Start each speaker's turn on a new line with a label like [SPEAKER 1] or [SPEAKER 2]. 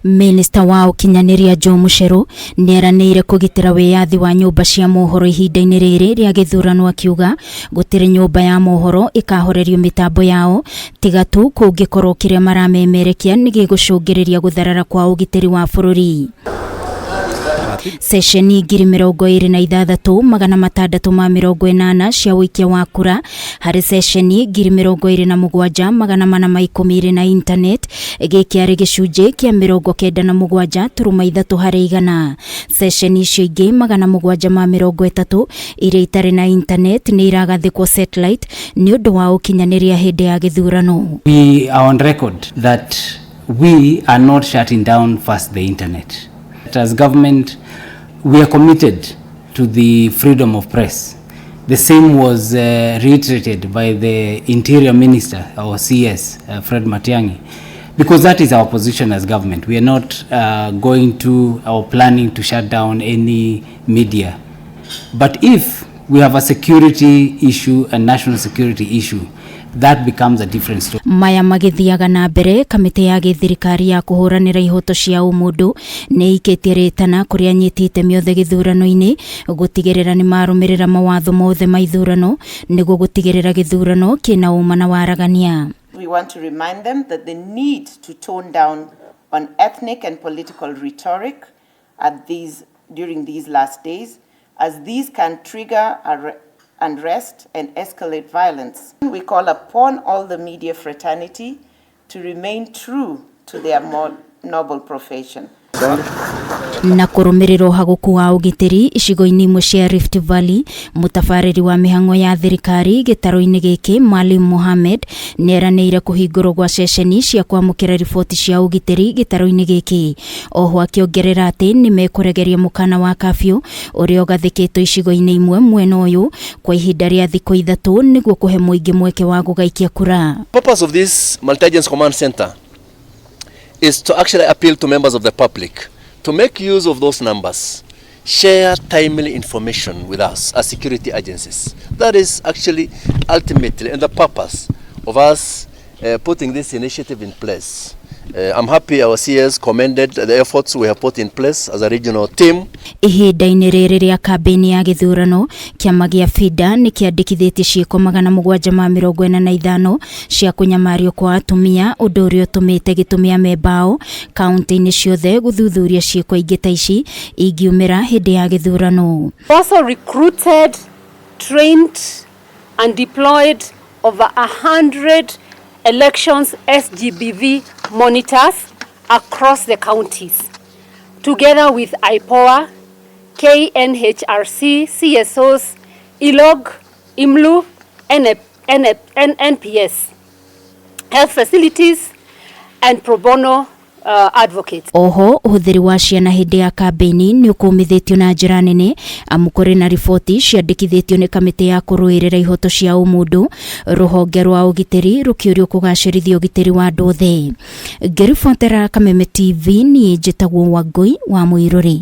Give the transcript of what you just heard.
[SPEAKER 1] Minista wa ukinyaniria Joe Mucheru nieranire kugitira wiyathi wa nyumba cia mohoro ihinda-ini riri ria githurano akiuga gutiri nyumba ya mohoro ikahorerio mitambo yao tiga tu kungikorwo kiria maramemerekia nigigucungiriria gutharara kwa ugitiri wa bururi. Sesheni 26,680 cia wikia wa kura hari sesheni 27,410 na internet gikiari gicunje kia 97.3 hari igana. Sesheni icio ingi 730 iria itari na internet ni iragathikwo satellite ni undu wa ukinyaniria hindi ya githurano.
[SPEAKER 2] We are on record that we are not shutting down first the internet. As government, we are committed to the freedom of press. The same was reiterated by the Interior Minister, our CS, Fred Matiang'i, because that is our position as government. We are not going to or planning to shut down any media. But if we have a security issue, a national security issue, that becomes a different story.
[SPEAKER 1] Maya magithiaga na mbere kamite ya githirikari ya kuhuranira ihoto cia umundu ni ikitie ritana kuria nyitite miothe githurano-ini gutigirira ni marumirira mawatho mothe ma ithurano niguo gutigirira githurano kina uma na waragania.
[SPEAKER 3] We want to remind them that the need to tone down on ethnic and political rhetoric during these last days, as these can trigger unrest and escalate violence. We call upon all the media fraternity to remain true to their more noble profession.
[SPEAKER 1] Na kurumiriro haguku wa ugitiri icigo-ini imwe cia Rift Valley, mutafariri wa mihango ya thirikari gitaro-ini giki Malim Mohamed nieranire kuhingurwo gwa ceceni cia kwamukira riboti cia ugitiri gitaro-ini giki. Oho akiongerera ati ni mekuregeria mukana wa kafyu uria ugathikitwo icigo-ini imwe mwena uyu kwa ihinda ria thikũ 3 niguo kuhe muingi mweke wa gugaikia kura.
[SPEAKER 4] Purpose of this multi-agency command center is to actually appeal to members of the public to make use of those numbers, share timely information with us as security agencies. That is actually ultimately and the purpose of us putting this initiative in place. I'm happy our CS commended the efforts we have put in place as a regional team.
[SPEAKER 1] Ihinda-ini riri ria kambeni ya githurano kiama gia FIDA ni kiandikithitie ciiko 745 cia kunyamario kwa atumia undu uria utumite gitumia membao kaunti-ini ciothe guthuthuria ciiko ingi ta ici ingiumira hindi ya githurano.
[SPEAKER 5] Also recruited, trained and deployed over 100 elections SGBV monitors across the counties, together with IPOA, KNHRC, CSOs, ILOG, IMLU, NPS, health facilities, and pro bono advocates.
[SPEAKER 1] Oho uhuthiri wa ciana hindi ya kambeni ni ukumithitio na njira nene amu kuri na riboti ciandikithitio ni kamite ya kuruirira ihoto cia umundu ruhonge rwa ugitiri rukiurio kugacirithia ugitiri wa andũ othe. Ngiribontera Kameme TV ni njitagwo Wangui wa Muiruri.